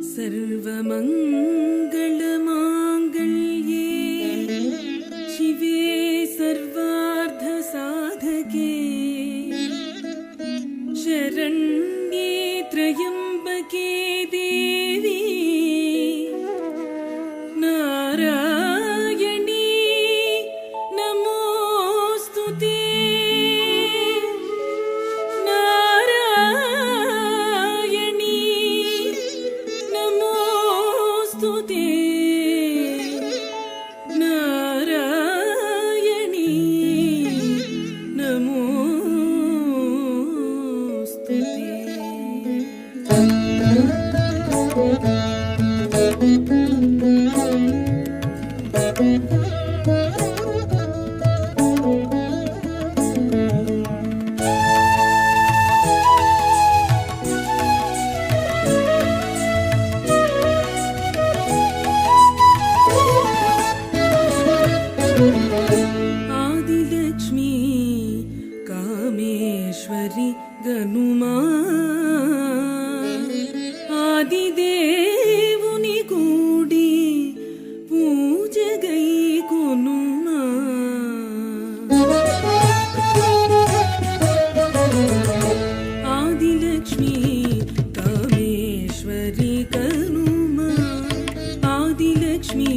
सर्वमङ्गलमाङ्गल्ये शिवे सर्वार्धसाधके शरण्ये त्र्यम्बके देवी नारायणी नमोऽस्तु ते। नारायणी नमोऽस्तु ते। नारायणी नमोऽस्तु ते। आदिलक्ष्मी कामेश्वरी गनुमा आदिदेवुनि कूडी पूजगै कोनुमा। आदिलक्ष्मी कामेश्वरी कनुमा आदिलक्ष्मी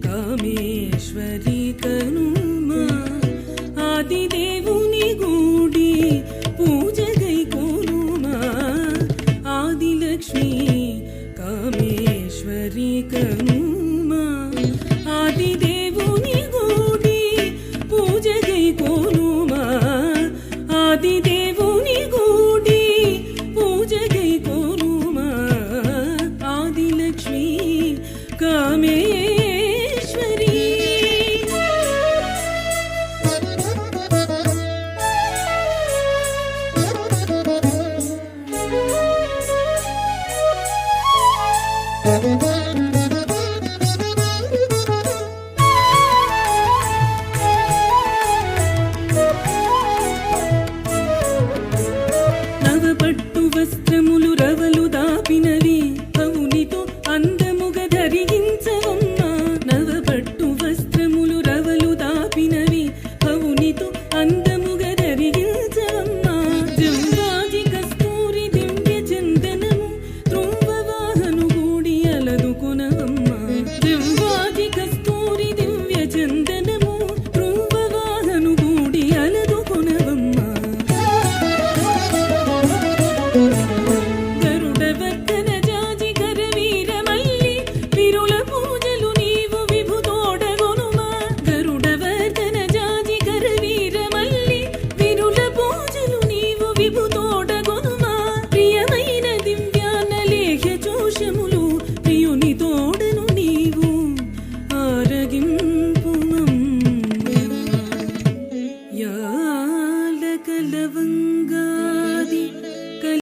कामेश्वरी कनुमा आदिदेवुनि गूडी पूजगै कोनुमा। आदिलक्ष्मी कामेश्वरी कनुमा आदिदेवुनि गूडी पूजगै कोनुमा। आदिदेवुनि गूडी पूजगै कोनुमा। आदिलक्ष्मी कामेश्वरी నవపట్టు వస్త్రములు రవలు దాపినవి